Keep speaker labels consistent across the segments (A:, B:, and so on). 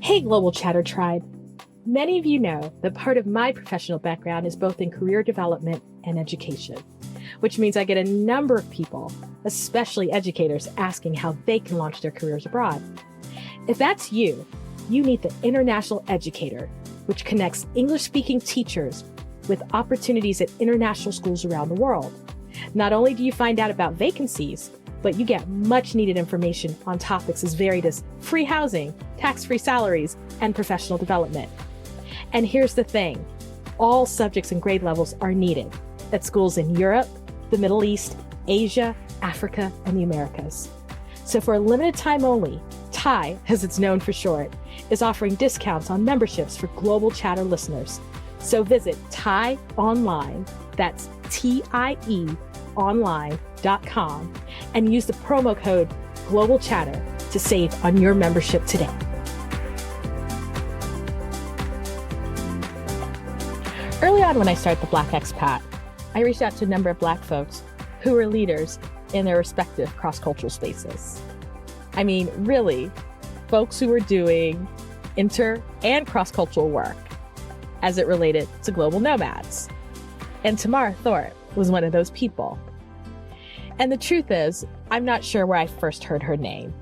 A: Hey, Global Chatter Tribe. Many of you know that part of my professional background is both in career development and education, which means I get a number of people, especially educators, asking how they can launch their careers abroad. If that's you, you need the International Educator, which connects English-speaking teachers with opportunities at international schools around the world. Not only do you find out about vacancies, but you get much needed information on topics as varied as free housing, tax-free salaries, and professional development. And here's the thing, all subjects and grade levels are needed at schools in Europe, the Middle East, Asia, Africa, and the Americas. So for a limited time only, TIE, as it's known for short, is offering discounts on memberships for Global Chatter listeners. So visit TIE Online, that's TIE online.com, and use the promo code Global Chatter to save on your membership today. Early on when I started the Black Expat, I reached out to a number of Black folks who were leaders in their respective cross-cultural spaces. I mean, really, folks who were doing inter and cross-cultural work as it related to global nomads. And Tamara Thorpe was one of those people. And the truth is, I'm not sure where I first heard her name,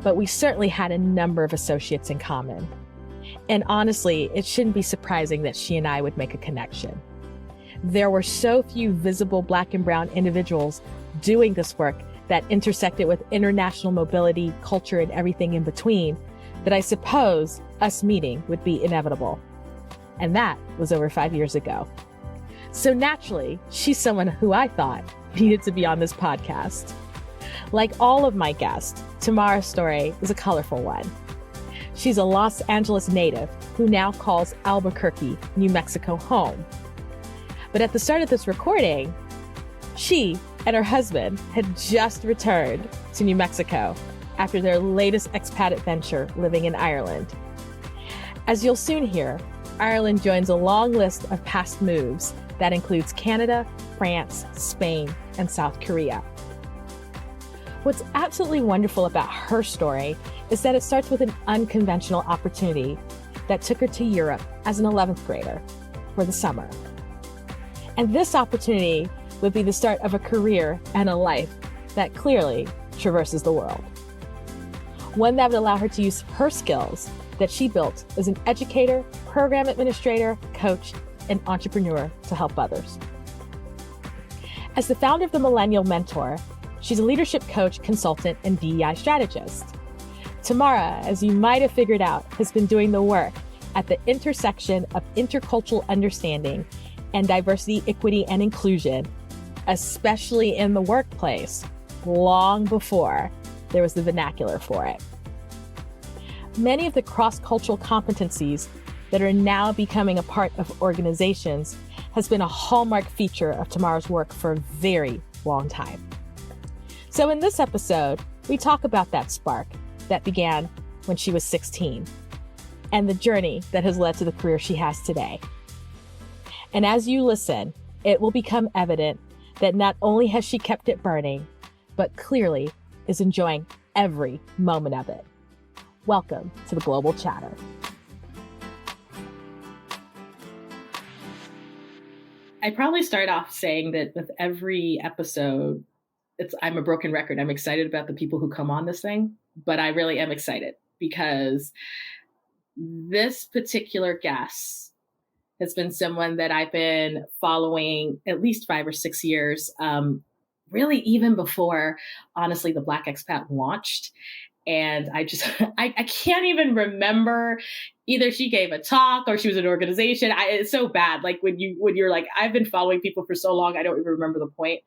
A: but we certainly had a number of associates in common. And honestly, it shouldn't be surprising that she and I would make a connection. There were so few visible Black and brown individuals doing this work that intersected with international mobility, culture, and everything in between that I suppose us meeting would be inevitable. And that was over 5 years ago. So naturally, she's someone who I thought needed to be on this podcast. Like all of my guests, Tamara's story is a colorful one. She's a Los Angeles native who now calls Albuquerque, New Mexico home. But at the start of this recording, she and her husband had just returned to New Mexico after their latest expat adventure living in Ireland. As you'll soon hear, Ireland joins a long list of past moves that includes Canada, France, Spain, and South Korea. What's absolutely wonderful about her story is that it starts with an unconventional opportunity that took her to Europe as an 11th grader for the summer. And this opportunity would be the start of a career and a life that clearly traverses the world. One that would allow her to use her skills that she built as an educator, program administrator, coach, and entrepreneur to help others. As the founder of the Millennial Mentor, she's a leadership coach, consultant, and DEI strategist. Tamara, as you might have figured out, has been doing the work at the intersection of intercultural understanding and diversity, equity, and inclusion, especially in the workplace, long before there was the vernacular for it. Many of the cross-cultural competencies that are now becoming a part of organizations has been a hallmark feature of Tamara's work for a very long time. So in this episode, we talk about that spark that began when she was 16 and the journey that has led to the career she has today. And as you listen, it will become evident that not only has she kept it burning, but clearly is enjoying every moment of it. Welcome to the Global Chatter. I probably start off saying that with every episode, I'm a broken record. I'm excited about the people who come on this thing, but I really am excited because this particular guest has been someone that I've been following at least 5 or 6 years, really even before, honestly, the Black Expat launched. And I can't even remember, either she gave a talk or she was an organization. It's so bad. Like when you're like, I've been following people for so long, I don't even remember the point.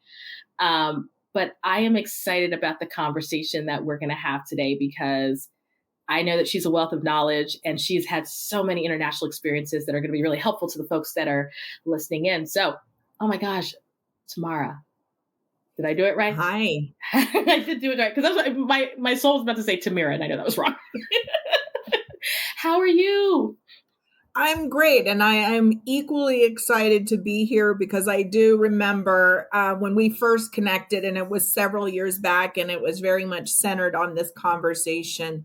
A: But I am excited about the conversation that we're going to have today because I know that she's a wealth of knowledge and she's had so many international experiences that are going to be really helpful to the folks that are listening in. So, oh my gosh, Tamara. Did I do it right?
B: Hi.
A: I did do it right because my soul was about to say Tamira, and I know that was wrong. How are you?
B: I'm great, and I am equally excited to be here because I do remember when we first connected, and it was several years back, and it was very much centered on this conversation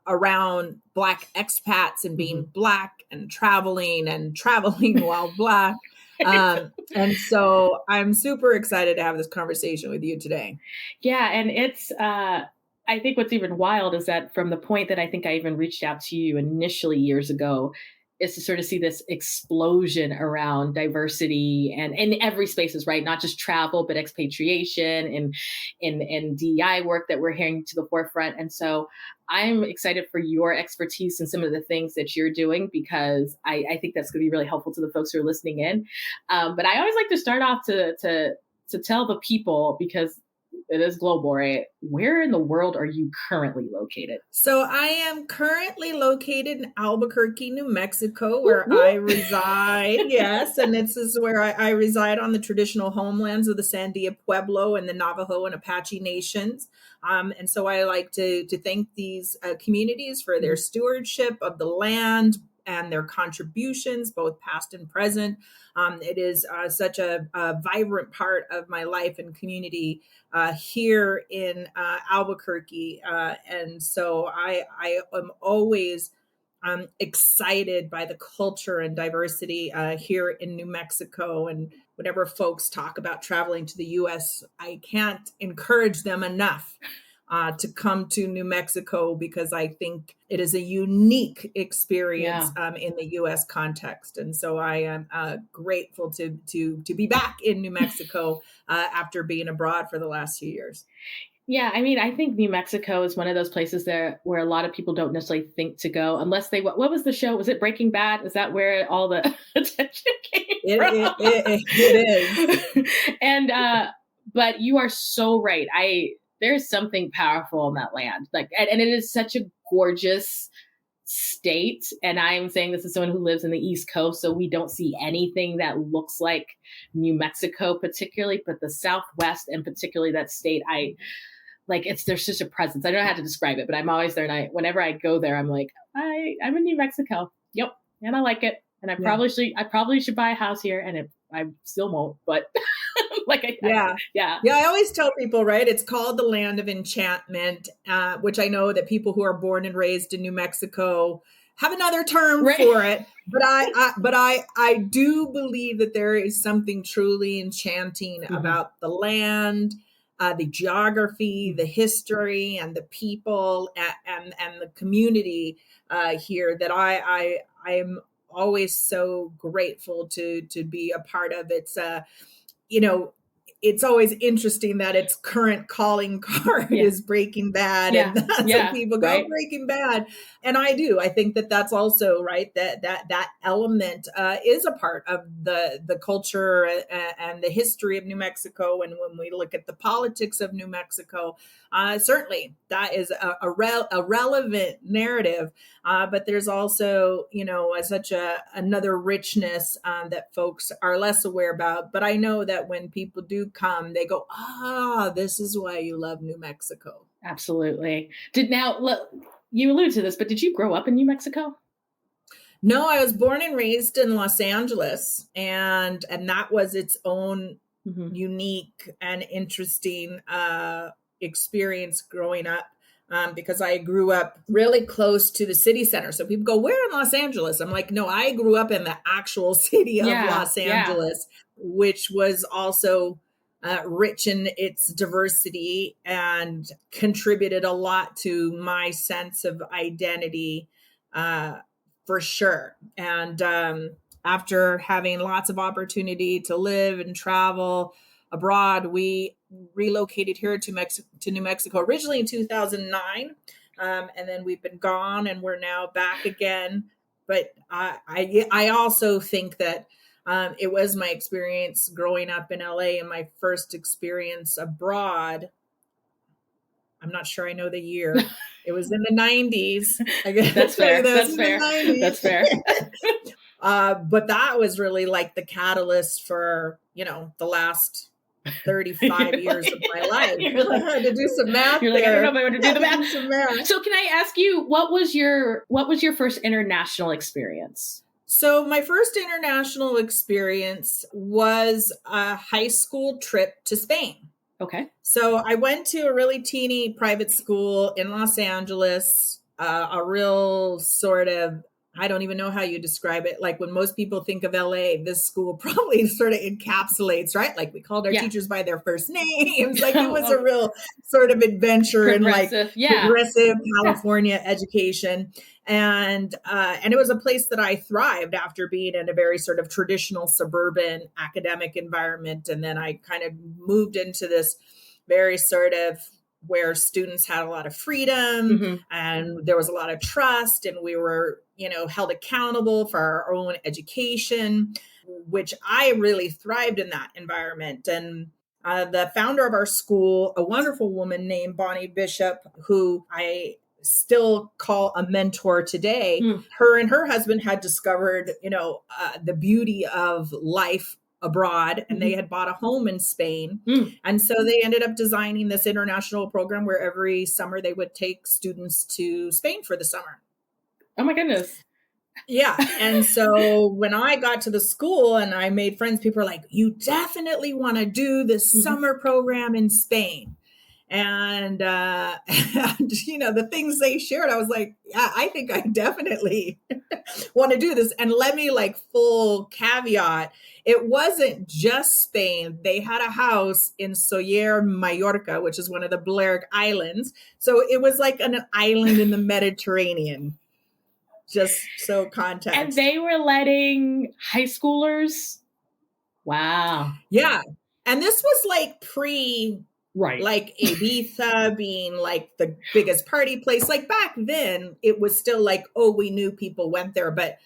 B: around Black expats and being Black and traveling while Black. And so I'm super excited to have this conversation with you today.
A: Yeah. And it's, I think what's even wild is that from the point that I think I even reached out to you initially years ago, is to sort of see this explosion around diversity and in every spaces, right? Not just travel, but expatriation and DEI work that we're hearing to the forefront. And so I'm excited for your expertise in some of the things that you're doing, because I think that's going to be really helpful to the folks who are listening in. But I always like to start off to tell the people, because it is global, right? Where in the world are you currently located?
B: So I am currently located in Albuquerque, New Mexico, where I reside. Yes, and this is where I reside on the traditional homelands of the Sandia Pueblo and the Navajo and Apache nations. And so I like to thank these communities for their stewardship of the land and their contributions, both past and present. It is such a vibrant part of my life and community here in Albuquerque. And so I am always excited by the culture and diversity here in New Mexico. And whenever folks talk about traveling to the US, I can't encourage them enough to come to New Mexico, because I think it is a unique experience in the U.S. context. And so I am grateful to be back in New Mexico after being abroad for the last few years.
A: Yeah, I mean, I think New Mexico is one of those places there where a lot of people don't necessarily think to go unless they. What was the show? Was it Breaking Bad? Is that where all the attention came from?
B: It is.
A: And but you are so right. There's something powerful in that land, like, and it is such a gorgeous state. And I'm saying this as someone who lives in the East Coast, so we don't see anything that looks like New Mexico, particularly, but the Southwest and particularly that state, there's just a presence. I don't know how to describe it, but I'm always there. And whenever I go there, I'm like, I'm in New Mexico. Yep. And I like it. And I probably should buy a house here, and I still won't, but
B: I always tell people, right, it's called the land of enchantment, which I know that people who are born and raised in New Mexico have another term for it, but I do believe that there is something truly enchanting about the land, the geography, the history, and the people, and the community here that I'm always so grateful to be a part of. It's always interesting that its current calling card is Breaking Bad, and that's what people go, Breaking Bad. And I think that that's also right, that element is a part of the culture and the history of New Mexico. And when we look at the politics of New Mexico, certainly that is a relevant narrative. But there's also, such another richness that folks are less aware about. But I know that when people do come, they go, this is why you love New Mexico.
A: Absolutely. You alluded to this, but did you grow up in New Mexico?
B: No, I was born and raised in Los Angeles, and that was its own unique and interesting experience growing up. Because I grew up really close to the city center. So people go, where in Los Angeles? I'm like, no, I grew up in the actual city of Los Angeles, which was also rich in its diversity and contributed a lot to my sense of identity, for sure. And after having lots of opportunity to live and travel abroad, we relocated here to New Mexico originally in 2009. And then we've been gone, and we're now back again. But I also think that it was my experience growing up in LA and my first experience abroad. I'm not sure I know the year. It was in the 90s. I guess
A: that's fair. That's fair. That's fair.
B: But that was really like the catalyst for, the last 35 years of my life. I had to do some math.
A: You're like, I don't know if I want to do the math. So can I ask you, what was your first international experience?
B: So my first international experience was a high school trip to Spain.
A: Okay.
B: So I went to a really teeny private school in Los Angeles. a real sort of, I don't even know how you describe it. Like when most people think of LA, this school probably sort of encapsulates, right? Like we called our teachers by their first names. Like it was a real sort of adventure in like progressive California education. And it was a place that I thrived after being in a very sort of traditional suburban academic environment. And then I kind of moved into this very sort of where students had a lot of freedom and there was a lot of trust, and we were, held accountable for our own education, which I really thrived in that environment. And the founder of our school, a wonderful woman named Bonnie Bishop, who I still call a mentor today, her and her husband had discovered, the beauty of life abroad, and they had bought a home in Spain. And so they ended up designing this international program where every summer they would take students to Spain for the summer.
A: Oh my goodness.
B: Yeah. And so when I got to the school and I made friends, people were like, you definitely want to do this summer program in Spain. And, the things they shared, I was like, yeah, I think I definitely want to do this. And let me full caveat. It wasn't just Spain. They had a house in Soller, Mallorca, which is one of the Balearic Islands. So it was like an island in the Mediterranean, just so context.
A: And they were letting high schoolers. Wow.
B: Yeah. And this was pre... Right. Like Ibiza being the biggest party place. Like back then, it was still we knew people went there. But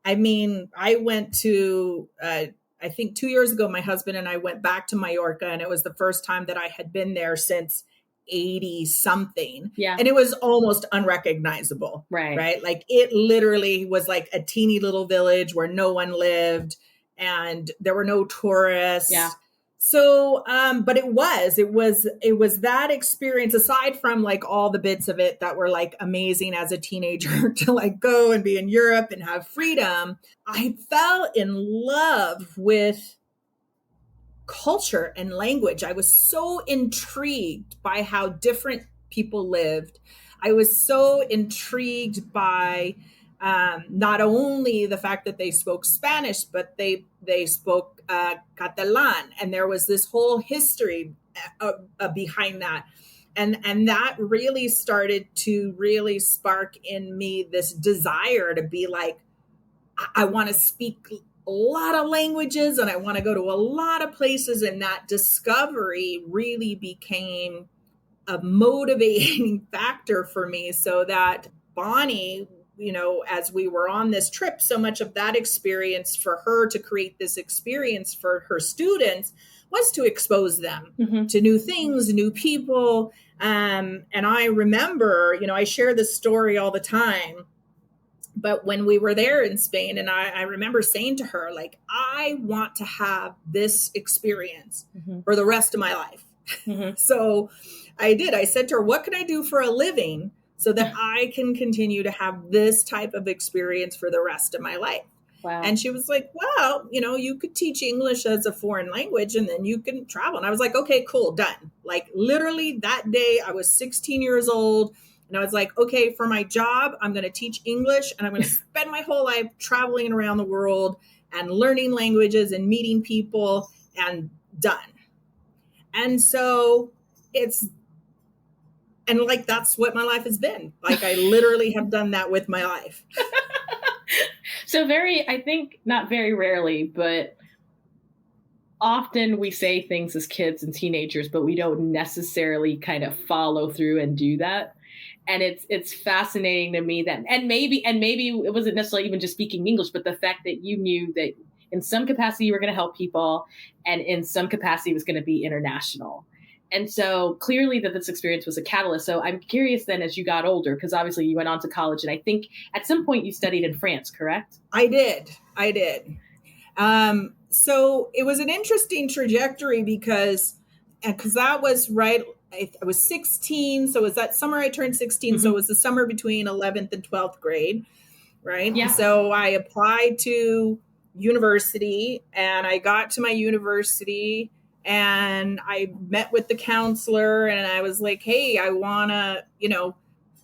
B: I mean, I went to, I think 2 years ago, my husband and I went back to Mallorca, and it was the first time that I had been there since 80 something.
A: Yeah.
B: And it was almost unrecognizable. Right. Like it literally was like a teeny little village where no one lived and there were no tourists.
A: Yeah.
B: So, but it was that experience, aside from all the bits of it that were amazing as a teenager to go and be in Europe and have freedom. I fell in love with culture and language. I was so intrigued by how different people lived. I was so intrigued by not only the fact that they spoke Spanish, but they spoke Catalan, and there was this whole history behind that, and that really started to really spark in me this desire to be I want to speak a lot of languages, and I want to go to a lot of places, and that discovery really became a motivating factor for me, so that Bonnie, as we were on this trip, so much of that experience for her to create this experience for her students was to expose them to new things, new people. And I remember, I share this story all the time, but when we were there in Spain, and I remember saying to her, I want to have this experience for the rest of my life. So I did. I said to her, what can I do for a living so that I can continue to have this type of experience for the rest of my life?
A: Wow.
B: And she was like, well, you could teach English as a foreign language and then you can travel. And I was like, okay, cool, done. Literally that day I was 16 years old, and I was like, okay, for my job, I'm going to teach English, and I'm going to spend my whole life traveling around the world and learning languages and meeting people, and done. And so that's what my life has been. I literally have done that with my life.
A: So I think not very rarely, but often we say things as kids and teenagers, but we don't necessarily kind of follow through and do that. And it's fascinating to me that, and maybe it wasn't necessarily even just speaking English, but the fact that you knew that in some capacity you were going to help people, and in some capacity it was going to be international. And so clearly that this experience was a catalyst. So I'm curious then, as you got older, because obviously you went on to college, and I think at some point you studied in France, correct?
B: I did. So it was an interesting trajectory because that was right. I was 16. So it was that summer I turned 16. So it was the summer between 11th and 12th grade. Right.
A: Yeah.
B: So I applied to university, and I got to my university, and I met with the counselor, and I was like, hey, I want to,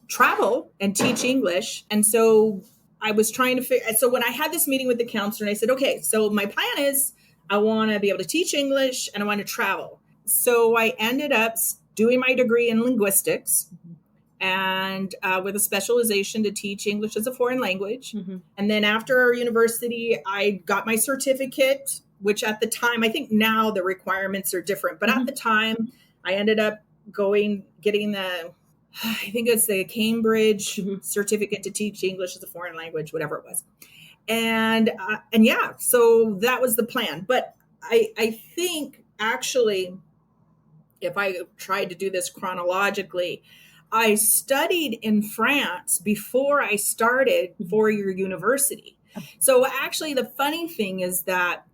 B: travel and teach English. And so I was trying to figure, so when I had this meeting with the counselor, and I said, okay, so my plan is I want to be able to teach English and I want to travel. So I ended up doing my degree in linguistics and with a specialization to teach English as a foreign language. And then after university, I got my certificate, which at the time, I think now the requirements are different, but at the time I ended up getting the, I think it's the Cambridge certificate to teach English as a foreign language, whatever it was. And yeah, so that was the plan. But I think actually, if I tried to do this chronologically, I studied in France before I started four-year university. So actually the funny thing is that,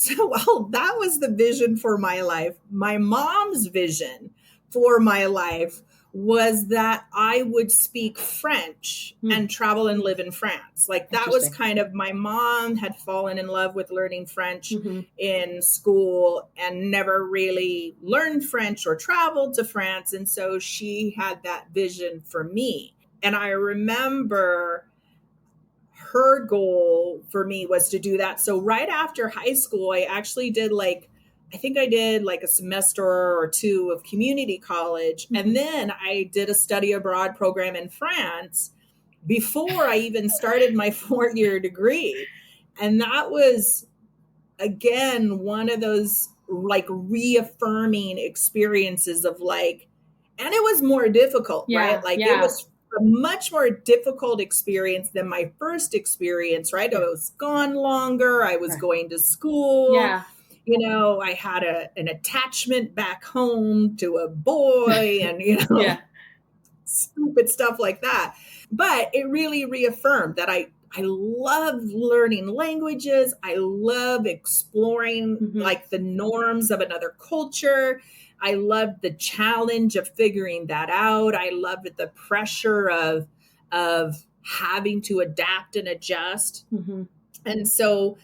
B: that was the vision for my life. My mom's vision for my life was that I would speak French and travel and live in France. Like that was kind of, my mom had fallen in love with learning French in school and never really learned French or traveled to France. And so she had that vision for me. And I remember her goal for me was to do that. So right after high school, I actually did I think I did like a semester or two of community college. And then I did a study abroad program in France before I even started my four-year degree. And that was, again, one of those like reaffirming experiences of like, and it was more difficult, right? Like it was a much more difficult experience than my first experience, right? I was gone longer. I was going to school. You know, I had an attachment back home to a boy and, stupid stuff like that. But it really reaffirmed that I love learning languages. I love exploring like the norms of another culture. I loved the challenge of figuring that out. I loved the pressure of having to adapt and adjust. And so,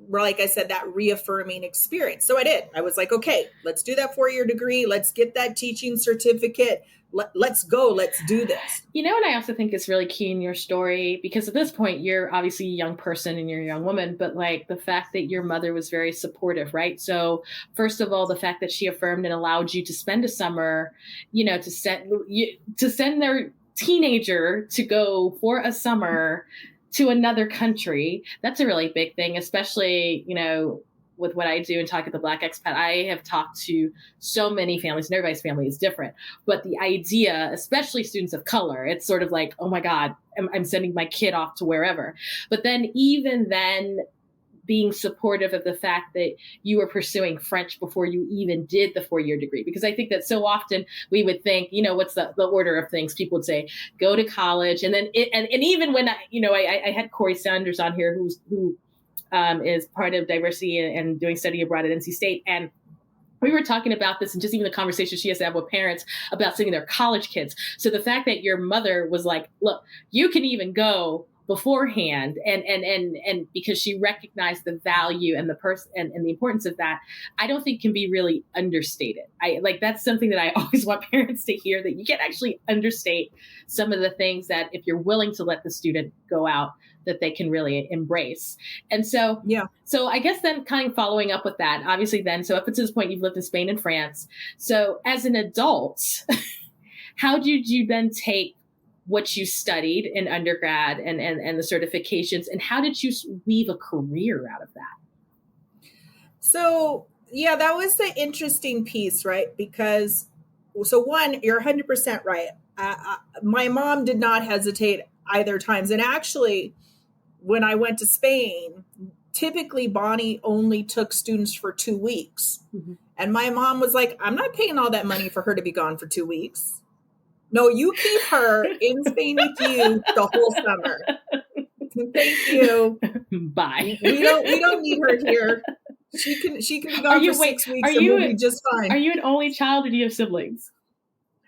B: like I said, that reaffirming experience. So I did. I was like, okay, let's do that four-year degree. Let's get that teaching certificate. Let's go. Let's do this.
C: You know what I also think is really key in your story, because at this point, you're obviously a young person and you're a young woman, but like the fact that your mother was very supportive, right? So first of all, the fact that she affirmed and allowed you to spend a summer, to send their teenager to go for a summer to another country, that's a really big thing, especially, with what I do and talk at the Black Expat. I have talked to so many families, and everybody's family is different. But the idea, especially students of color, it's sort of like, oh my God, I'm sending my kid off to wherever. But then even then, being supportive of the fact that you were pursuing French before you even did the four-year degree. Because I think that so often we would think, what's the order of things? People would say, go to college. And then, and even when I had Corey Sanders on here, who is part of diversity and doing study abroad at NC State. And we were talking about this and just even the conversation she has to have with parents about sending their college kids. So the fact that your mother was like, look, you can even go beforehand, and because she recognized the value and the person and the importance of that, I don't think can be really understated. That's something that I always want parents to hear, that you can't actually understate some of the things that if you're willing to let the student go out, that they can really embrace. And so, so I guess then kind of following up with that, obviously then, so up until this point, you've lived in Spain and France. So as an adult, how did you then take what you studied in undergrad and the certifications, and how did you weave a career out of that?
B: So, that was the interesting piece, right? Because, so one, you're 100% right. My mom did not hesitate either times. And actually, when I went to Spain, typically Bonnie only took students for 2 weeks. And my mom was like, I'm not paying all that money for her to be gone for 2 weeks. No, you keep her in Spain with you the whole summer. Thank you.
C: Bye.
B: We don't need her here. She can be gone for 6 weeks and we'll be just fine.
C: Are you an only child or do you have siblings?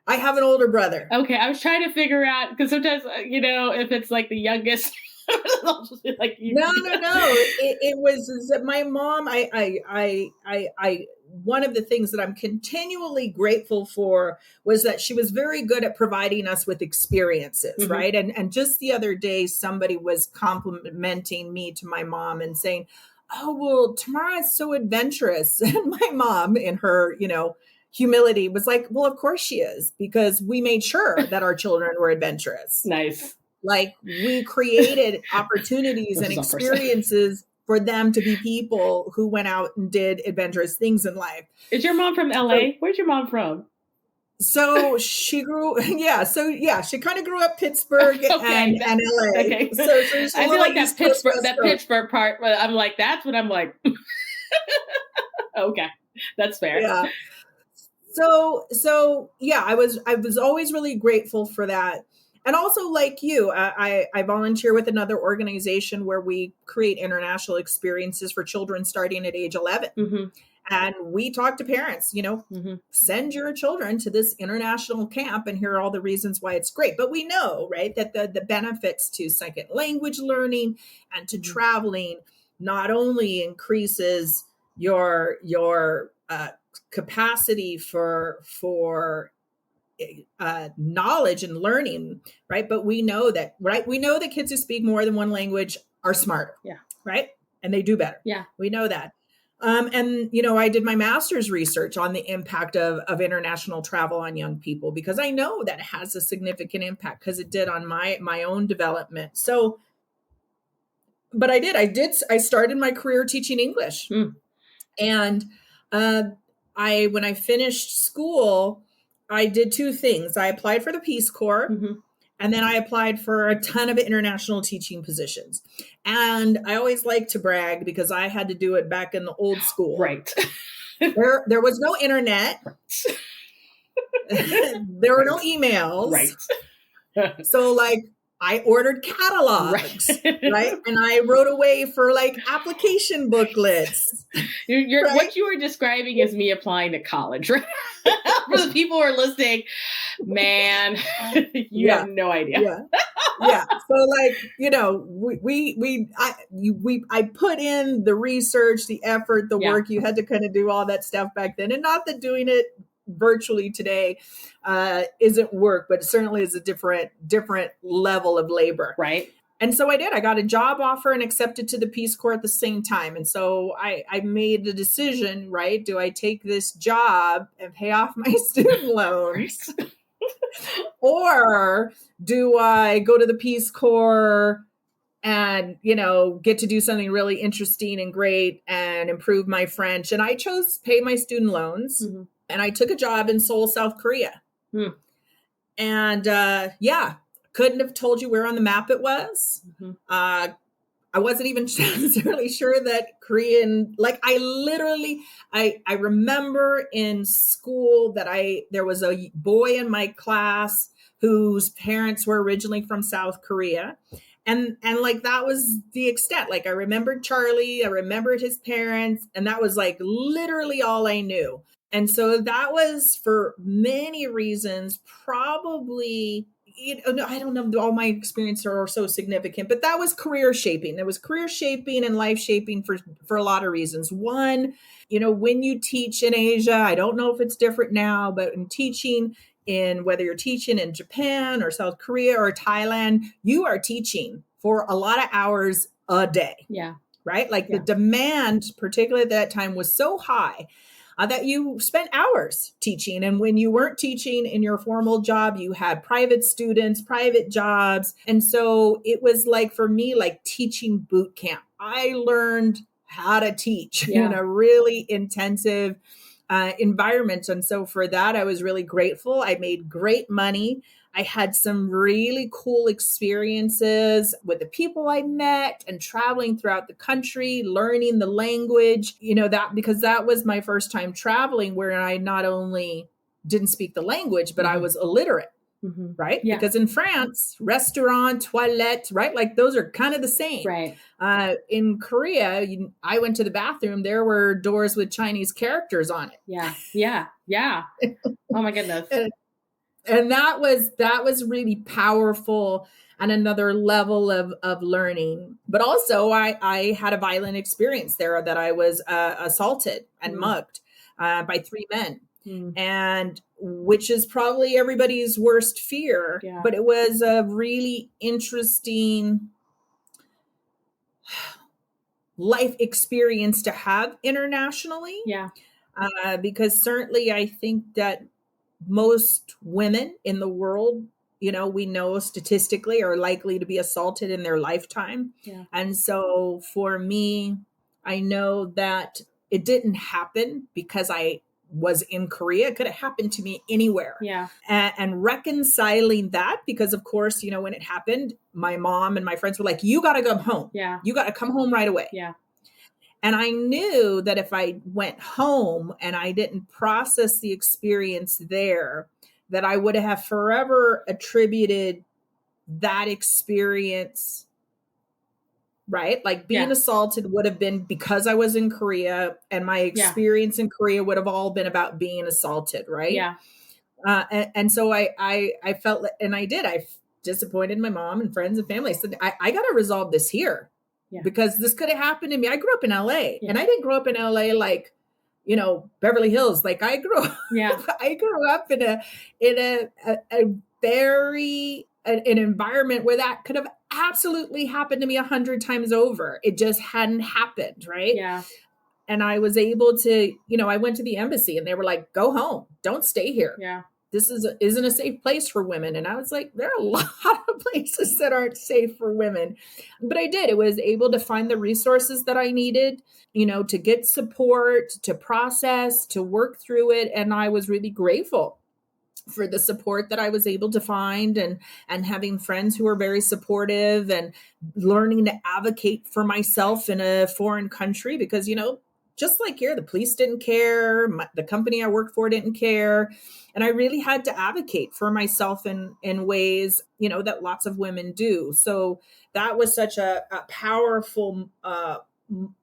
B: I have an older brother.
C: Okay, I was trying to figure out, because sometimes, if it's like the youngest Like you.
B: No. It was that my mom, one of the things that I'm continually grateful for was that she was very good at providing us with experiences,
C: Mm-hmm.
B: right? And just the other day, somebody was complimenting me to my mom and saying, "Oh, well, Tamara is so adventurous." And my mom, in her, humility, was like, "Well, of course she is, because we made sure that our children were adventurous."
C: Nice.
B: Like, we created opportunities and experiences for them to be people who went out and did adventurous things in life.
C: Is your mom from LA? Where's your mom from?
B: So she grew, she kind of grew up Pittsburgh and LA.
C: Okay.
B: So she's
C: I feel like
B: East
C: that
B: Coast,
C: Pittsburgh, Pittsburgh part, but I'm like, that's what I'm like. Okay, that's fair.
B: Yeah. So yeah, I was always really grateful for that. And also, like you, I volunteer with another organization where we create international experiences for children starting at age 11.
C: Mm-hmm.
B: And we talk to parents,
C: mm-hmm.
B: send your children to this international camp and here are all the reasons why it's great. But we know, right, that the benefits to second language learning and to traveling not only increases your capacity for knowledge and learning, right? But we know that, right? We know that kids who speak more than one language are smarter, right? And they do better.
C: Yeah,
B: we know that. And I did my master's research on the impact of international travel on young people, because I know that it has a significant impact, because it did on my own development. So, but I started my career teaching English, and when I finished school, I did two things. I applied for the Peace Corps, and then I applied for a ton of international teaching positions. And I always like to brag because I had to do it back in the old school.
C: Right.
B: There was no internet. There were no emails.
C: Right.
B: So I ordered catalogs, right? And I wrote away for application booklets.
C: Right? What you were describing is me applying to college, right? For the people who are listening, man, you have no idea.
B: Yeah. So I put in the research, the effort, the work. You had to kind of do all that stuff back then. And not that doing it virtually today isn't work, but it certainly is a different level of labor.
C: Right.
B: And so I did. I got a job offer and accepted to the Peace Corps at the same time. And so I made the decision, right? Do I take this job and pay off my student loans? Or do I go to the Peace Corps and, get to do something really interesting and great and improve my French? And I chose to pay my student loans. And I took a job in Seoul, South Korea. And couldn't have told you where on the map it was. I wasn't even necessarily sure that Korean, I remember in school that there was a boy in my class whose parents were originally from South Korea. And that was the extent. I remembered Charlie, I remembered his parents, and that was literally all I knew. And so that was, for many reasons, probably, I don't know, all my experiences are so significant, but that was career shaping. It was career shaping and life shaping for a lot of reasons. One, when you teach in Asia, I don't know if it's different now, but in teaching, whether you're teaching in Japan or South Korea or Thailand, you are teaching for a lot of hours a day.
C: Yeah.
B: Right? The demand, particularly at that time, was so high that you spent hours teaching. And when you weren't teaching in your formal job, you had private students, private jobs. And so it was for me, teaching boot camp. I learned how to teach in a really intensive environment. And so for that, I was really grateful. I made great money. I had some really cool experiences with the people I met and traveling throughout the country, learning the language, because that was my first time traveling where I not only didn't speak the language, but I was illiterate, right? Yeah. Because in France, restaurant, toilette, right? Those are kind of the same.
C: Right.
B: In Korea, I went to the bathroom. There were doors with Chinese characters on it.
C: Yeah. Oh my goodness.
B: And that was really powerful and another level of learning. But also I had a violent experience there that I was assaulted and mugged by 3 men. And which is probably everybody's worst fear.
C: Yeah.
B: But it was a really interesting life experience to have internationally.
C: Yeah.
B: Because certainly I think that most women in the world, we know statistically are likely to be assaulted in their lifetime.
C: Yeah.
B: And so for me, I know that it didn't happen because I was in Korea. It could have happened to me anywhere.
C: Yeah.
B: And reconciling that, because of course, when it happened, my mom and my friends were like, you got to come home.
C: Yeah.
B: You got to come home right away.
C: Yeah.
B: And I knew that if I went home and I didn't process the experience there, that I would have forever attributed that experience, right? Like being assaulted would have been because I was in Korea, and my experience in Korea would have all been about being assaulted, right?
C: Yeah.
B: And so I felt, and I did. I disappointed my mom and friends and family. I said, I got to resolve this here. Yeah. Because this could have happened to me. I grew up in LA, and I didn't grow up in LA like, Beverly Hills. Like I grew up in a very an environment where that could have absolutely happened to me 100 times over. It just hadn't happened, right?
C: Yeah.
B: And I was able to, I went to the embassy, and they were like, "Go home. Don't stay here.
C: Yeah.
B: This isn't a safe place for women." And I was like, there are a lot of places that aren't safe for women. But I did. I was able to find the resources that I needed, to get support, to process, to work through it. And I was really grateful for the support that I was able to find, and having friends who were very supportive, and learning to advocate for myself in a foreign country, because, just like here, the police didn't care. The company I worked for didn't care. And I really had to advocate for myself in ways, that lots of women do. So that was such a powerful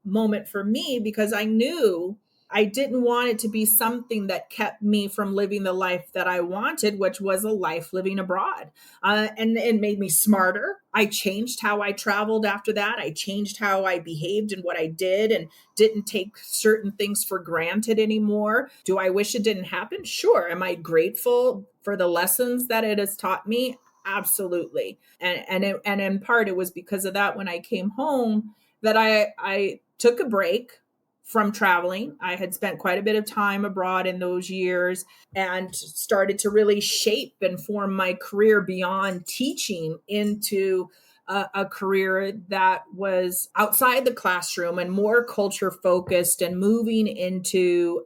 B: moment for me, because I knew I didn't want it to be something that kept me from living the life that I wanted, which was a life living abroad. And it made me smarter. I changed how I traveled after that. I changed how I behaved and what I did, and didn't take certain things for granted anymore. Do I wish it didn't happen? Sure. Am I grateful for the lessons that it has taught me? Absolutely. And in part, it was because of that, when I came home, that I took a break from traveling. I had spent quite a bit of time abroad in those years, and started to really shape and form my career beyond teaching into a career that was outside the classroom and more culture focused, and moving into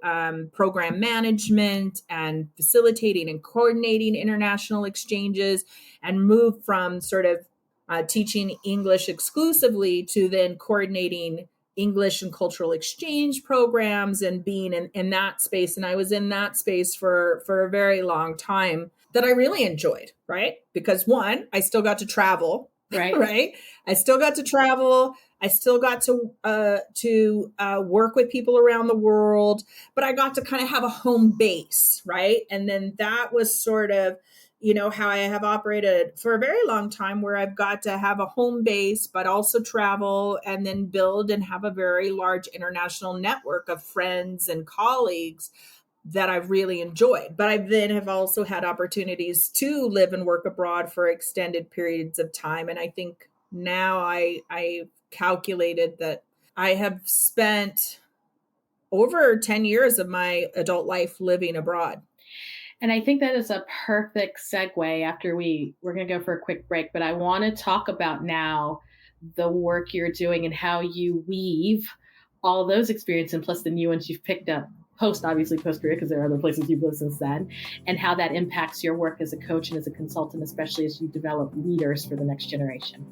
B: program management and facilitating and coordinating international exchanges, and moved from sort of teaching English exclusively to then coordinating English and cultural exchange programs, and being in that space. And I was in that space for a very long time, that I really enjoyed, right? Because one, I still got to travel,
C: right?
B: Right? I still got to travel. I still got to work with people around the world, but I got to kind of have a home base, right? And then that was sort of, how I have operated for a very long time, where I've got to have a home base, but also travel, and then build and have a very large international network of friends and colleagues that I've really enjoyed. But I then have also had opportunities to live and work abroad for extended periods of time. And I think now I calculated that I have spent over 10 years of my adult life living abroad.
C: And I think that is a perfect segue after we're going to go for a quick break, but I want to talk about now the work you're doing and how you weave all those experiences, and plus the new ones you've picked up post-career, because there are other places you've lived since then, and how that impacts your work as a coach and as a consultant, especially as you develop leaders for the next generation.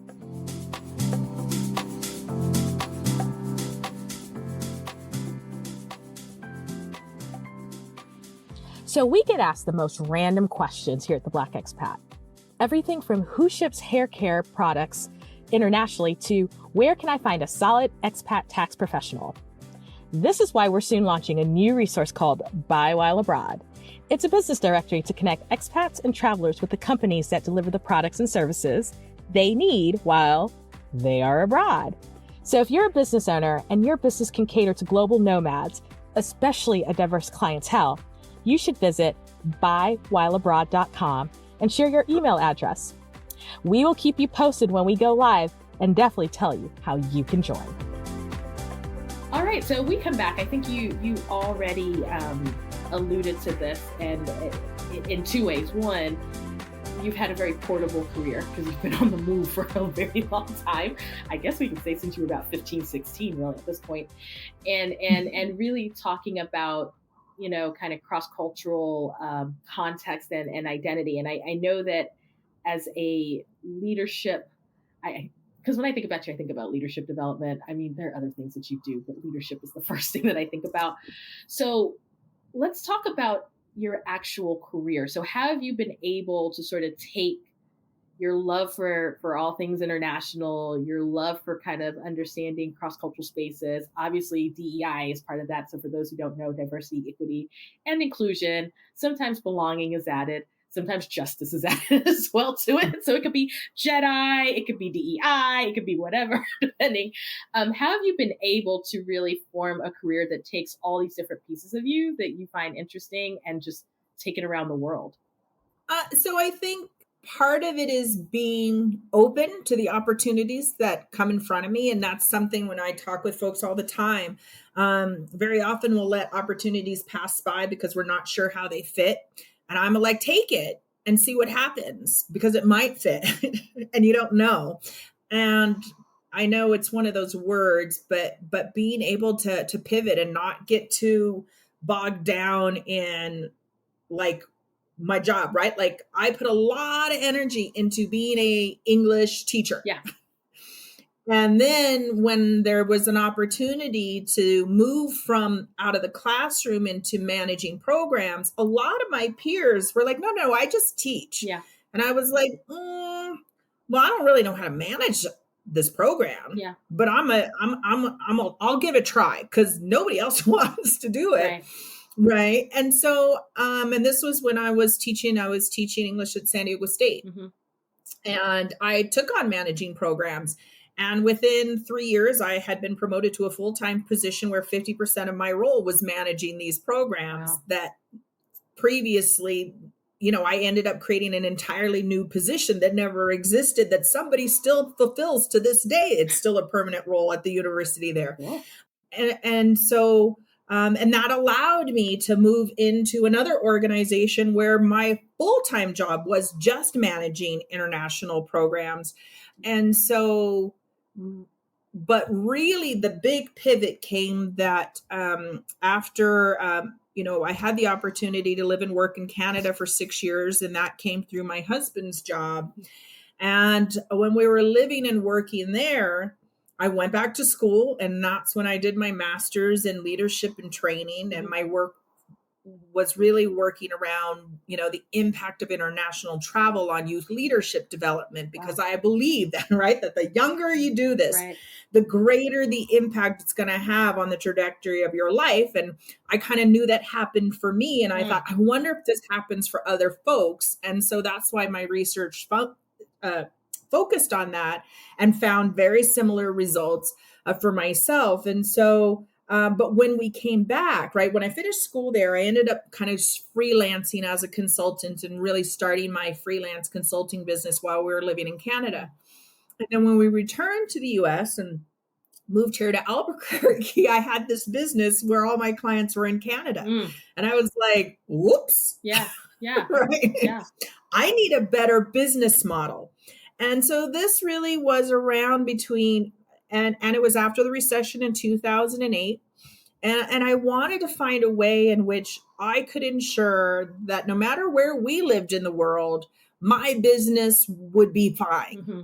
A: So we get asked the most random questions here at the Black Expat. Everything from who ships hair care products internationally to where can I find a solid expat tax professional? This is why we're soon launching a new resource called Buy While Abroad. It's a business directory to connect expats and travelers with the companies that deliver the products and services they need while they are abroad. So if you're a business owner and your business can cater to global nomads, especially a diverse clientele, you should visit buywhileabroad.com and share your email address. We will keep you posted when we go live and definitely tell you how you can join.
C: All right, so we come back. I think you already alluded to this, and in two ways. One, you've had a very portable career because you've been on the move for a very long time. I guess we can say since you were about 15, 16, really at this point. And really talking about, kind of cross-cultural context and identity. And I know that as a leadership, because when I think about you, I think about leadership development. I mean, there are other things that you do, but leadership is the first thing that I think about. So let's talk about your actual career. So have you been able to sort of take your love for all things international, your love for kind of understanding cross-cultural spaces? Obviously, DEI is part of that. So for those who don't know, diversity, equity, and inclusion, sometimes belonging is added. Sometimes justice is added as well to it. So it could be JEDI, it could be DEI, it could be whatever, depending. Have you been able to really form a career that takes all these different pieces of you that you find interesting and just take it around the world?
B: So I think part of it is being open to the opportunities that come in front of me. And that's something when I talk with folks all the time, very often we'll let opportunities pass by because we're not sure how they fit. And I'm like, take it and see what happens because it might fit and you don't know. And I know it's one of those words, but being able to pivot and not get too bogged down in like my job, right? Like I put a lot of energy into being a English teacher.
C: Yeah.
B: And then when there was an opportunity to move from out of the classroom into managing programs, a lot of my peers were like, no, I just teach.
C: Yeah.
B: And I was like, well, I don't really know how to manage this program.
C: Yeah.
B: But I'll give it a try because nobody else wants to do it. Right. And so, and this was when I was teaching English at San Diego State. Mm-hmm. And I took on managing programs. And within 3 years, I had been promoted to a full-time position where 50% of my role was managing these programs. Wow. That previously, I ended up creating an entirely new position that never existed that somebody still fulfills to this day. It's still a permanent role at the university there. Yeah. And so, and that allowed me to move into another organization where my full-time job was just managing international programs. And so, but really the big pivot came that after, I had the opportunity to live and work in Canada for 6 years, and that came through my husband's job. And when we were living and working there, I went back to school, and that's when I did my master's in leadership and training. And my work was really working around, the impact of international travel on youth leadership development, because I believe that, right, that the younger you do this, right, the greater the impact it's going to have on the trajectory of your life. And I kind of knew that happened for me. And I thought, I wonder if this happens for other folks. And so that's why my research focused on that and found very similar results for myself. And so, but when we came back, right, when I finished school there, I ended up kind of freelancing as a consultant and really starting my freelance consulting business while we were living in Canada. And then when we returned to the US and moved here to Albuquerque, I had this business where all my clients were in Canada. And I was like, whoops.
C: Yeah.
B: Right?
C: Yeah.
B: I need a better business model. And so this really was around between, and it was after the recession in 2008. And I wanted to find a way in which I could ensure that no matter where we lived in the world, my business would be fine. Mm-hmm.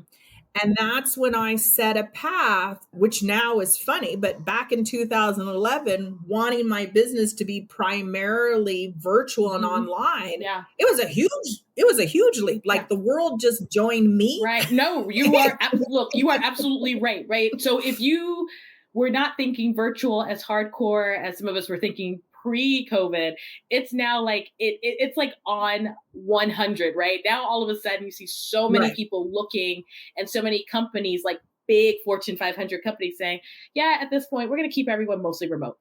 B: And that's when I set a path, which now is funny, but back in 2011, wanting my business to be primarily virtual and online, it was a huge leap. Like the world just joined me.
C: Right. No, you are, look, you are absolutely right. So if you were not thinking virtual as hardcore as some of us were thinking pre-COVID. It's now like it's like on 100 right now. All of a sudden you see so many people looking, and so many companies, like big Fortune 500 companies, saying, yeah, at this point we're going to keep everyone mostly remote.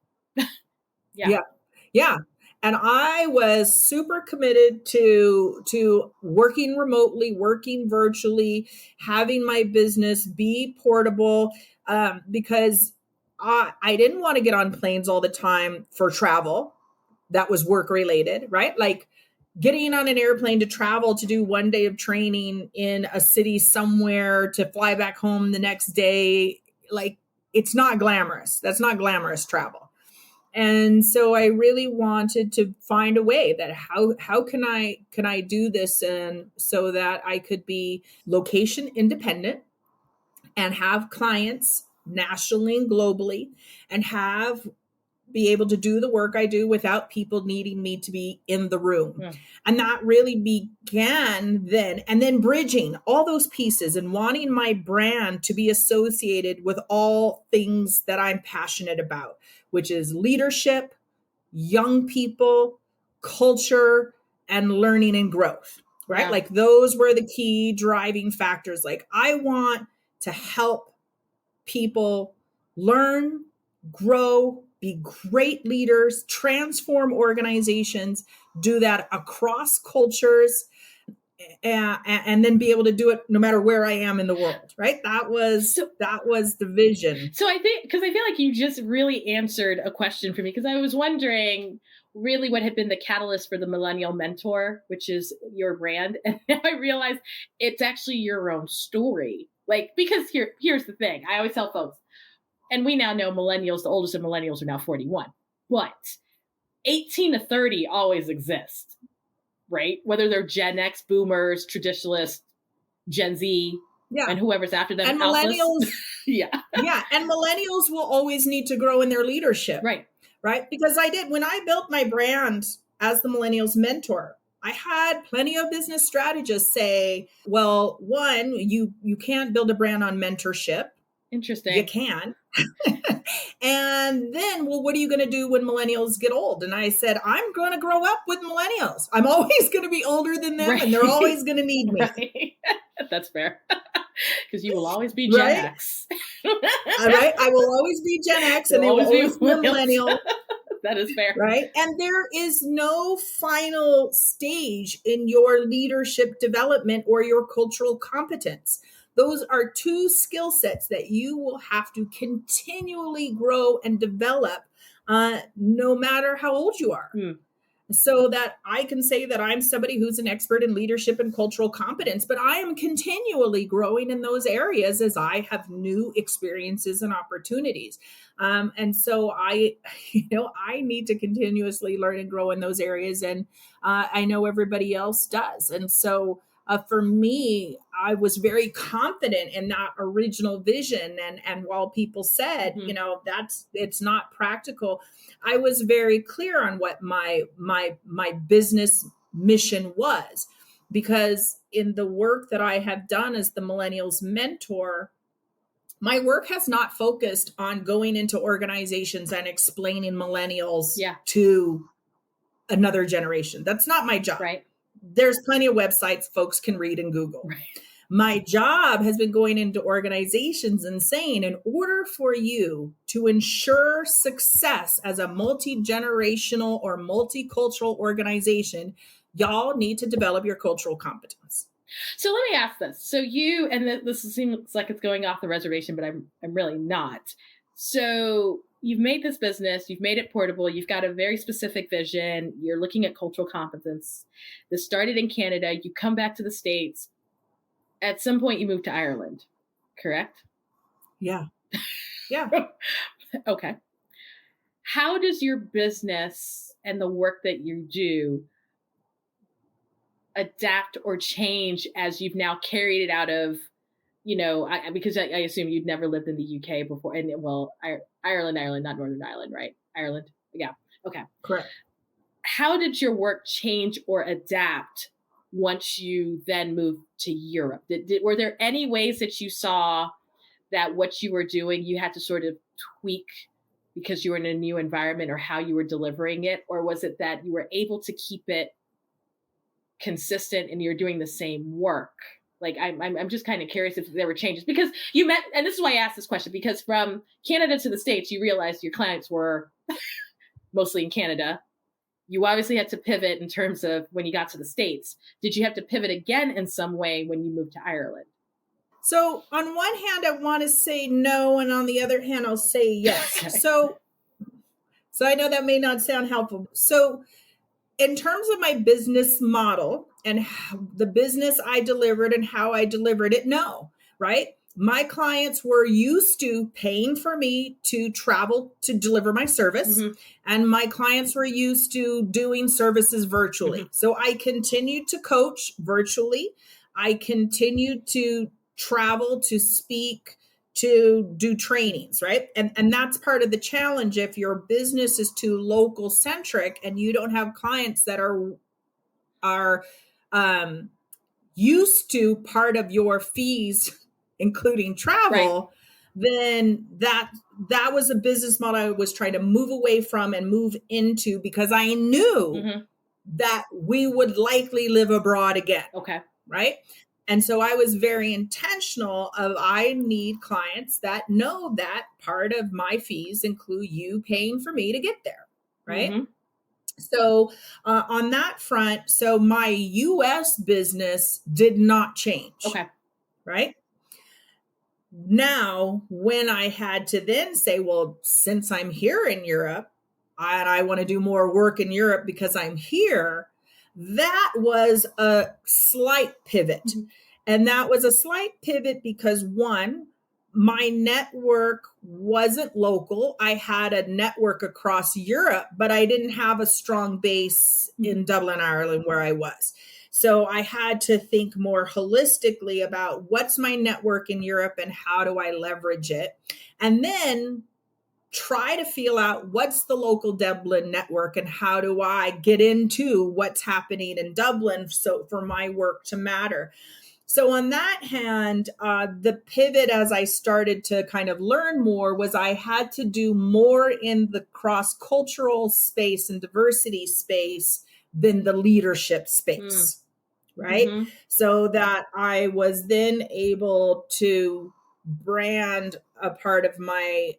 B: Yeah. And I was super committed to working remotely, working virtually, having my business be portable, because I didn't want to get on planes all the time for travel. That was work related, right? Like getting on an airplane to travel to do one day of training in a city somewhere to fly back home the next day. Like, it's not glamorous. That's not glamorous travel. And so I really wanted to find a way that how can I do this, and so that I could be location independent and have clients nationally and globally, and be able to do the work I do without people needing me to be in the room. Yeah. And that really began then, and then bridging all those pieces and wanting my brand to be associated with all things that I'm passionate about, which is leadership, young people, culture, and learning and growth, right? Yeah. Like those were the key driving factors. Like, I want to help people learn, grow, be great leaders, transform organizations, do that across cultures, and then be able to do it no matter where I am in the world, right? That was the vision.
C: So I think, because I feel like you just really answered a question for me, because I was wondering really what had been the catalyst for the Millennial Mentor, which is your brand. And I realized it's actually your own story. Like, because here's the thing. I always tell folks, and we now know millennials, the oldest of millennials are now 41, but 18 to 30 always exist, right? Whether they're Gen X, boomers, traditionalists, Gen Z, and whoever's after them.
B: And millennials. Yeah. And millennials will always need to grow in their leadership. Right. Because when I built my brand as the Millennials Mentor, I had plenty of business strategists say, well, one, you can't build a brand on mentorship.
C: Interesting.
B: You can. And then, well, what are you going to do when millennials get old? And I said, I'm going to grow up with millennials. I'm always going to be older than them, and they're always going to need me.
C: Right. That's fair. Because you will always be Gen X.
B: All right. I will always be Gen X, and they will always be a millennial.
C: That is fair.
B: Right. And there is no final stage in your leadership development or your cultural competence. Those are two skill sets that you will have to continually grow and develop, no matter how old you are. So that I can say that I'm somebody who's an expert in leadership and cultural competence, but I am continually growing in those areas as I have new experiences and opportunities. And so I need to continuously learn and grow in those areas. And I know everybody else does. And so for me, I was very confident in that original vision. And while people said, it's not practical, I was very clear on what my business mission was, because in the work that I have done as the Millennials Mentor, my work has not focused on going into organizations and explaining millennials to another generation. That's not my job.
C: Right.
B: There's plenty of websites folks can read and Google. Right. My job has been going into organizations and saying, in order for you to ensure success as a multi-generational or multicultural organization, y'all need to develop your cultural competence.
C: So let me ask this. So you, and this seems like it's going off the reservation, but I'm really not. So you've made this business, you've made it portable, you've got a very specific vision, you're looking at cultural competence. This started in Canada, you come back to the States. At some point you moved to Ireland, correct?
B: Yeah. Yeah.
C: Okay. How does your business and the work that you do adapt or change as you've now carried it out of, because I assume you'd never lived in the UK before, and Ireland, not Northern Ireland, right? Ireland. Yeah. Okay.
B: Correct.
C: How did your work change or adapt once you then moved to Europe? Were there any ways that you saw that what you were doing, you had to sort of tweak because you were in a new environment or how you were delivering it? Or was it that you were able to keep it consistent and you're doing the same work? Like, I'm just kind of curious if there were changes, because you met, and this is why I asked this question, because from Canada to the States, you realized your clients were mostly in Canada. You obviously had to pivot in terms of when you got to the States. Did you have to pivot again in some way when you moved to Ireland?
B: So on one hand, I want to say no. And on the other hand, I'll say yes.
C: Okay.
B: So I know that may not sound helpful. So in terms of my business model and the business I delivered and how I delivered it, no, right? My clients were used to paying for me to travel to deliver my service.
C: Mm-hmm.
B: And my clients were used to doing services virtually.
C: Mm-hmm.
B: So I continued to coach virtually. I continued to travel, to speak, to do trainings, right? And that's part of the challenge. If your business is too local centric and you don't have clients that are used to part of your fees, including travel, right, then that was a business model I was trying to move away from and move into, because I knew mm-hmm. that we would likely live abroad again.
C: Okay.
B: Right. And so I was very intentional of, I need clients that know that part of my fees include you paying for me to get there. Right. Mm-hmm. So on that front, so my US business did not change.
C: Okay.
B: Right. Now, when I had to then say, well, since I'm here in Europe and I want to do more work in Europe because I'm here, that was a slight pivot. Mm-hmm. And that was a slight pivot because, one, my network wasn't local. I had a network across Europe, but I didn't have a strong base in Dublin, Ireland, where I was. So I had to think more holistically about what's my network in Europe and how do I leverage it? And then try to feel out what's the local Dublin network and how do I get into what's happening in Dublin so for my work to matter. So on that hand, the pivot as I started to kind of learn more was I had to do more in the cross-cultural space and diversity space than the leadership space, right? Mm-hmm. So that I was then able to brand a part of my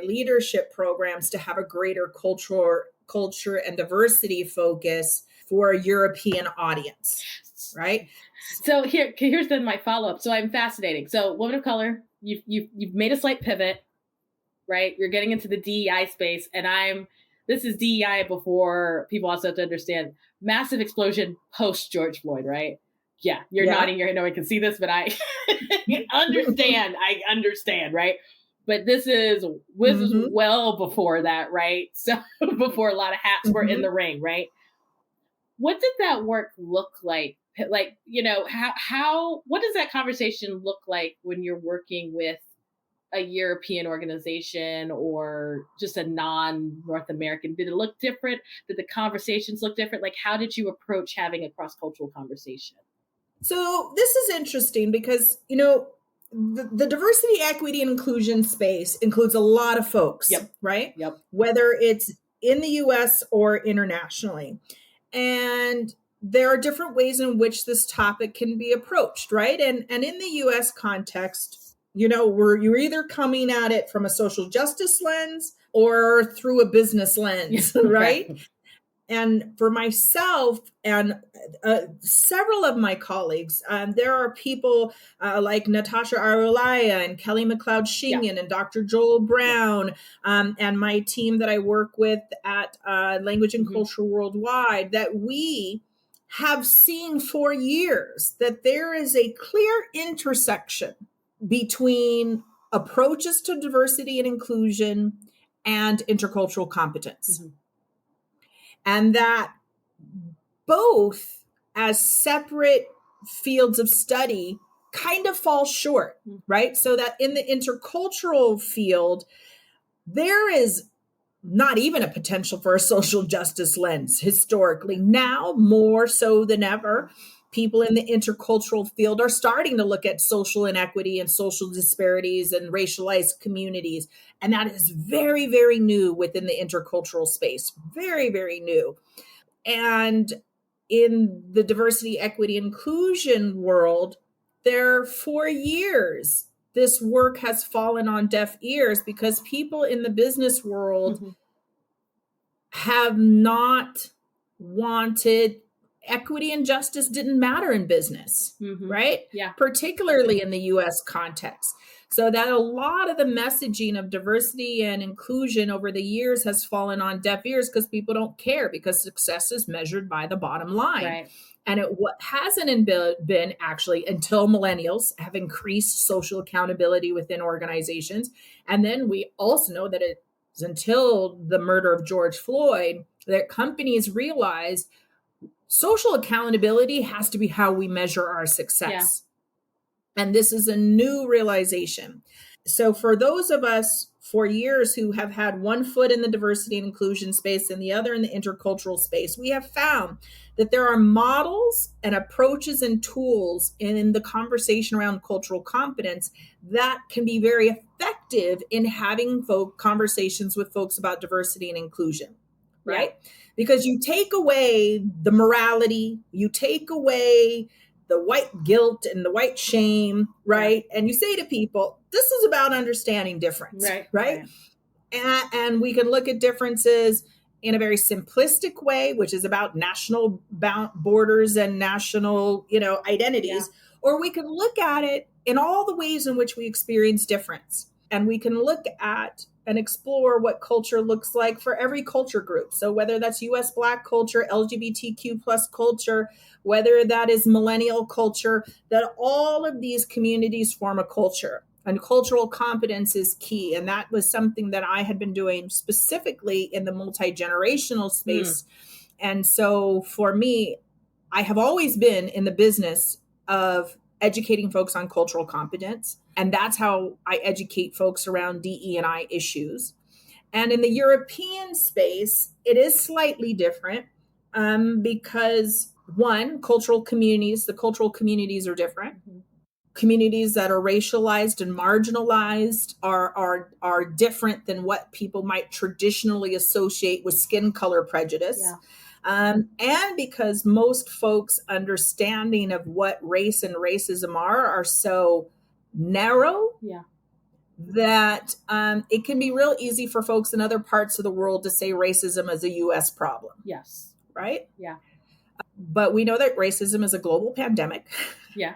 B: leadership programs to have a greater culture and diversity focus for a European audience, right?
C: So here's then my follow-up. So I'm fascinating. So woman of color, you've made a slight pivot, right? You're getting into the DEI space, and this is DEI before people also have to understand massive explosion post George Floyd, right? Yeah, you're nodding your head. No one can see this, but I understand. I understand, right? But this is well before that, right? So before a lot of hats were in the ring, right? What did that work look like? Like, what does that conversation look like when you're working with a European organization or just a non-North American? Did it look different? Did the conversations look different? Like, how did you approach having a cross-cultural conversation?
B: So this is interesting because, the diversity, equity, and inclusion space includes a lot of folks, right?
C: Yep.
B: Whether it's in the US or internationally. And there are different ways in which this topic can be approached, right? And in the US context, you're either coming at it from a social justice lens or through a business lens, right? And for myself and several of my colleagues, there are people like Natasha Arulaya and Kelly McLeod-Shingen and Dr. Joel Brown and my team that I work with at Language and Culture Worldwide that we have seen for years that there is a clear intersection between approaches to diversity and inclusion and intercultural competence. And that both as separate fields of study kind of fall short, right? So that in the intercultural field, there is not even a potential for a social justice lens historically, now more so than ever. people in the intercultural field are starting to look at social inequity and social disparities and racialized communities. And that is very, very new within the intercultural space. Very, very new. And in the diversity, equity, inclusion world, there for years, this work has fallen on deaf ears because people in the business world have not wanted equity and justice didn't matter in business, right?
C: Yeah.
B: Particularly in the US context. So that a lot of the messaging of diversity and inclusion over the years has fallen on deaf ears because people don't care, because success is measured by the bottom line.
C: Right.
B: And what hasn't been actually until millennials have increased social accountability within organizations. And then we also know that it's until the murder of George Floyd that companies realized social accountability has to be how we measure our success. Yeah. And this is a new realization. So for those of us for years who have had one foot in the diversity and inclusion space and the other in the intercultural space, we have found that there are models and approaches and tools in the conversation around cultural competence that can be very effective in having conversations with folks about diversity and inclusion, right? Yeah. Because you take away the morality, you take away the white guilt and the white shame, right? Yeah. And you say to people, this is about understanding difference, right? And we can look at differences in a very simplistic way, which is about national borders and national, identities, or we can look at it in all the ways in which we experience difference. And we can look at and explore what culture looks like for every culture group. So whether that's US Black culture, LGBTQ plus culture, whether that is millennial culture, that all of these communities form a culture. And cultural competence is key. And that was something that I had been doing specifically in the multi-generational space. And so for me, I have always been in the business of educating folks on cultural competence. And that's how I educate folks around DE&I issues. And in the European space, it is slightly different because one, the cultural communities are different. Communities that are racialized and marginalized are different than what people might traditionally associate with skin color prejudice. Yeah. And because most folks' understanding of what race and racism are so narrow, that it can be real easy for folks in other parts of the world to say racism is a U.S. problem.
C: Yes.
B: Right?
C: Yeah.
B: But we know that racism is a global pandemic.
C: Yeah.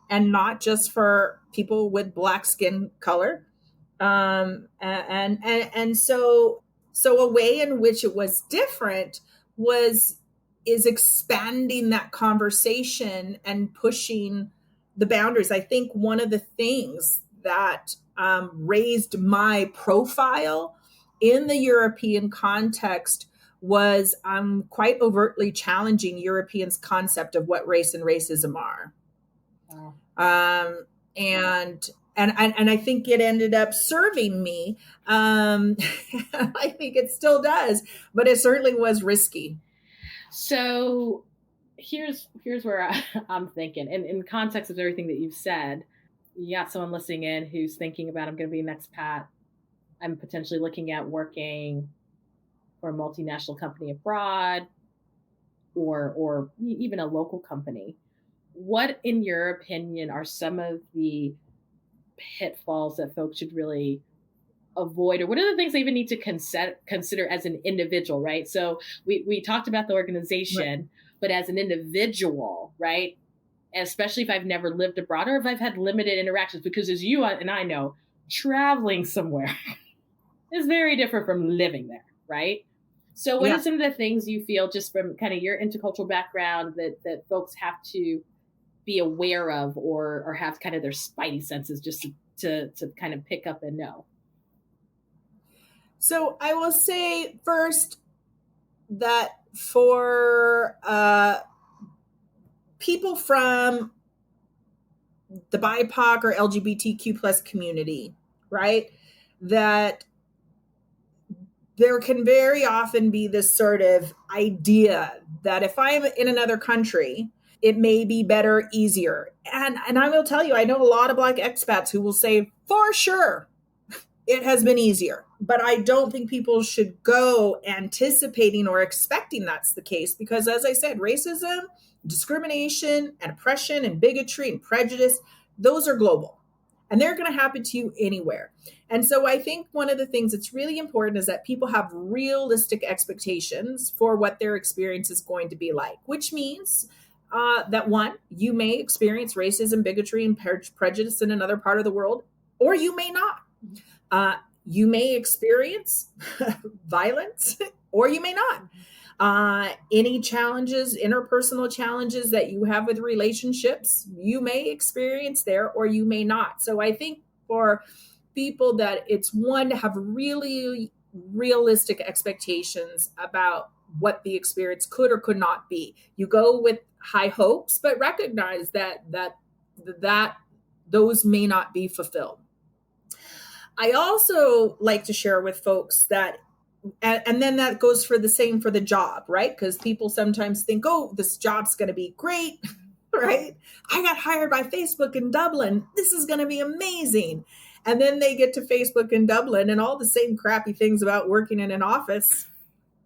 B: And not just for people with Black skin color. And so a way in which it was different is expanding that conversation and pushing the boundaries. I think one of the things that raised my profile in the European context was quite overtly challenging Europeans' concept of what race and racism are. Wow. And I think it ended up serving me. I think it still does, but it certainly was risky.
C: So here's where I'm thinking, and in context of everything that you've said, you got someone listening in who's thinking about, I'm going to be an expat. I'm potentially looking at working for a multinational company abroad or even a local company. What, in your opinion, are some of the pitfalls that folks should really avoid, or what are the things they even need to consider as an individual, right? So we talked about the organization, right, but as an individual, right? Especially if I've never lived abroad or if I've had limited interactions, because as you and I know, traveling somewhere is very different from living there, right? So what are some of the things you feel, just from kind of your intercultural background, that folks have to be aware of or have kind of their spidey senses just to kind of pick up and know?
B: So I will say first that for people from the BIPOC or LGBTQ plus community, right, that there can very often be this sort of idea that if I'm in another country It may be better, easier. And I will tell you, I know a lot of Black expats who will say, for sure, it has been easier. But I don't think people should go anticipating or expecting that's the case, because as I said, racism, discrimination, and oppression, and bigotry and prejudice, those are global. And they're going to happen to you anywhere. And so I think one of the things that's really important is that people have realistic expectations for what their experience is going to be like, which means that one, you may experience racism, bigotry, and prejudice in another part of the world, or you may not. You may experience violence, or you may not. Any challenges, interpersonal challenges that you have with relationships, you may experience there, or you may not. So I think for people that it's one to have really realistic expectations about what the experience could or could not be. You go with high hopes, but recognize that those may not be fulfilled. I also like to share with folks that, and then that goes for the same for the job, right? Because people sometimes think, oh, this job's going to be great, right? I got hired by Facebook in Dublin. This is going to be amazing. And then they get to Facebook in Dublin and all the same crappy things about working in an office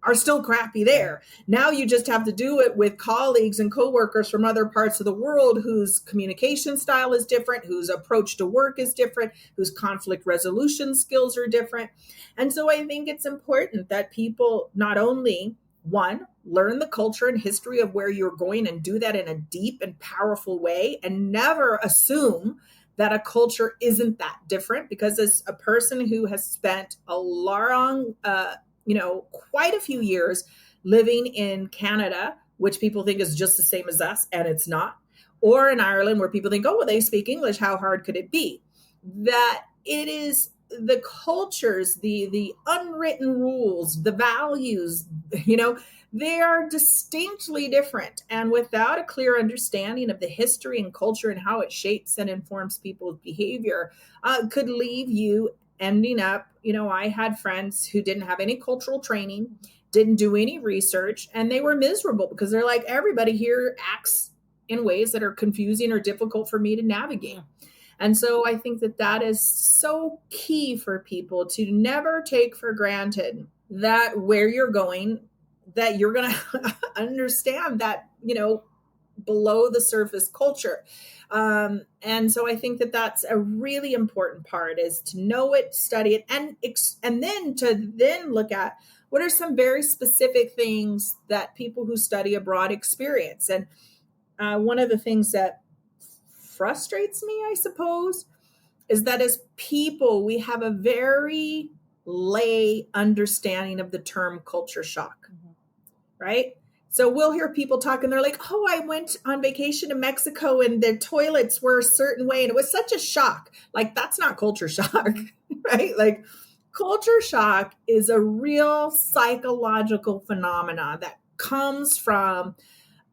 B: are still crappy there. Now you just have to do it with colleagues and coworkers from other parts of the world whose communication style is different, whose approach to work is different, whose conflict resolution skills are different. And so I think it's important that people not only, one, learn the culture and history of where you're going and do that in a deep and powerful way, and never assume that a culture isn't that different, because as a person who has spent a long, quite a few years living in Canada, which people think is just the same as us, and it's not, or in Ireland where people think, oh, well, they speak English, how hard could it be? That it is the cultures, the unwritten rules, the values, they are distinctly different. And without a clear understanding of the history and culture and how it shapes and informs people's behavior, could leave you ending up, I had friends who didn't have any cultural training, didn't do any research, and they were miserable because they're like, everybody here acts in ways that are confusing or difficult for me to navigate. And so I think that is so key for people to never take for granted that where you're going, that you're going to understand that, below the surface culture. And so I think that that's a really important part, is to know it, study it, and then to look at what are some very specific things that people who study abroad experience. And one of the things that frustrates me, I suppose, is that as people, we have a very lay understanding of the term culture shock, right? So we'll hear people talk and they're like, oh, I went on vacation to Mexico and the toilets were a certain way and it was such a shock. Like, that's not culture shock, right? Like, culture shock is a real psychological phenomena that comes from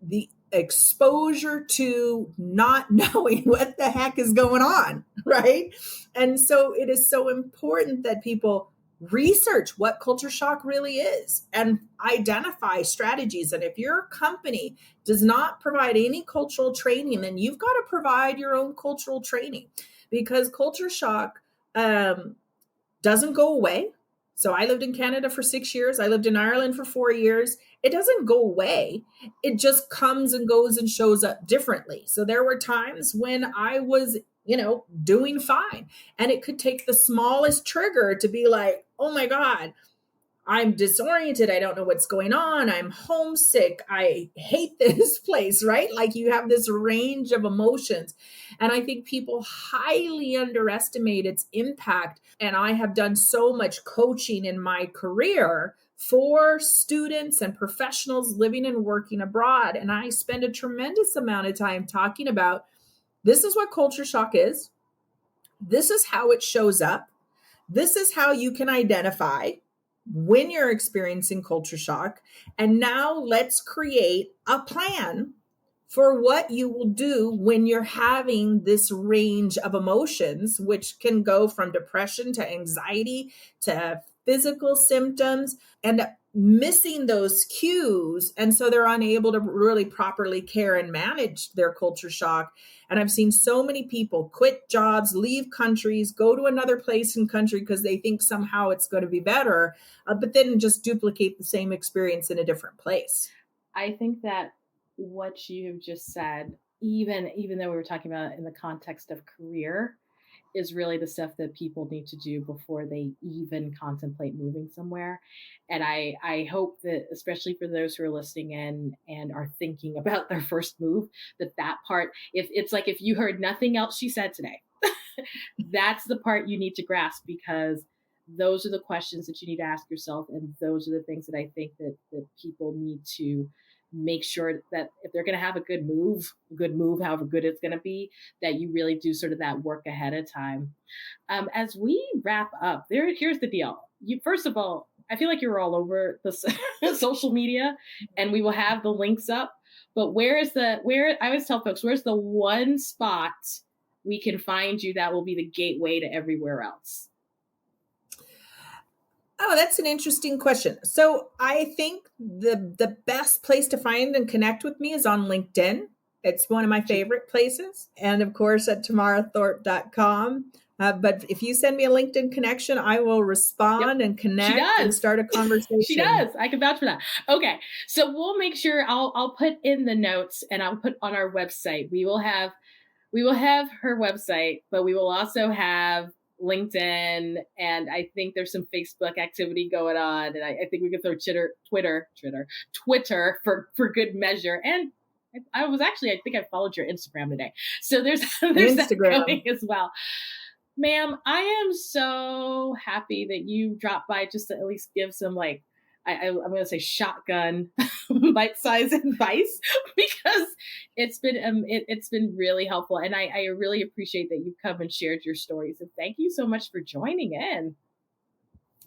B: the exposure to not knowing what the heck is going on, right? And so it is so important that people research what culture shock really is and identify strategies. And if your company does not provide any cultural training, then you've got to provide your own cultural training, because culture shock doesn't go away. So I lived in Canada for 6 years. I lived in Ireland for 4 years. It doesn't go away. It just comes and goes and shows up differently. So there were times when I was, doing fine. And it could take the smallest trigger to be like, oh my God, I'm disoriented. I don't know what's going on. I'm homesick. I hate this place, right? Like, you have this range of emotions. And I think people highly underestimate its impact. And I have done so much coaching in my career for students and professionals living and working abroad. And I spend a tremendous amount of time talking about, this is what culture shock is. This is how it shows up. This is how you can identify when you're experiencing culture shock. And now let's create a plan for what you will do when you're having this range of emotions, which can go from depression to anxiety to physical symptoms. And missing those cues. And so they're unable to really properly care and manage their culture shock. And I've seen so many people quit jobs, leave countries, go to another place in country because they think somehow it's going to be better, but then just duplicate the same experience in a different place.
C: I think that what you have just said, even though we were talking about it in the context of career, is really the stuff that people need to do before they even contemplate moving somewhere. And I hope that, especially for those who are listening in and are thinking about their first move, that part, if it's like, if you heard nothing else she said today, that's the part you need to grasp, because those are the questions that you need to ask yourself. And those are the things that I think that people need to make sure that if they're going to have a good move, however good it's going to be, that you really do sort of that work ahead of time. As we wrap up, here's the deal. First of all, I feel like you're all over the social media, and we will have the links up. But where I always tell folks, where's the one spot we can find you that will be the gateway to everywhere else?
B: Oh, that's an interesting question. So I think the best place to find and connect with me is on LinkedIn. It's one of my favorite places. And of course at tamarathorpe.com. But if you send me a LinkedIn connection, I will respond and connect and start a conversation.
C: She does. I can vouch for that. Okay. So we'll make sure I'll put in the notes, and I'll put on our website. We will have her website, but we will also have LinkedIn, and I think there's some Facebook activity going on, and I think we can throw Twitter for good measure. And I think I followed your Instagram today, so there's that going as well. Ma'am, I am so happy that you dropped by just to at least give some, like, I'm going to say shotgun bite-sized advice, because it's been really helpful. And I really appreciate that you've come and shared your stories. And thank you so much for joining in.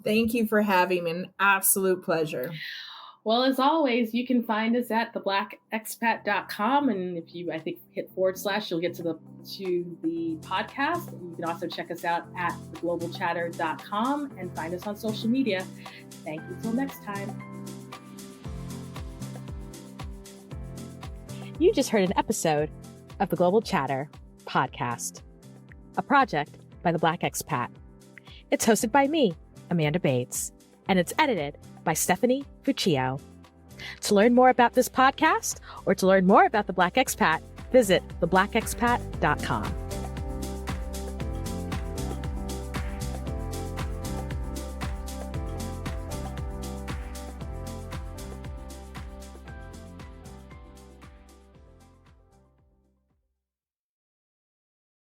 B: Thank you for having me. An absolute pleasure.
C: Well, as always, you can find us at theblackexpat.com. And if you, I think, hit / you'll get to the podcast. You can also check us out at theglobalchatter.com and find us on social media. Thank you till next time.
A: You just heard an episode of the Global Chatter podcast, a project by the Black Expat. It's hosted by me, Amanda Bates, and it's edited by Stephanie Fuccio. To learn more about this podcast or to learn more about the Black Expat, visit theblackexpat.com.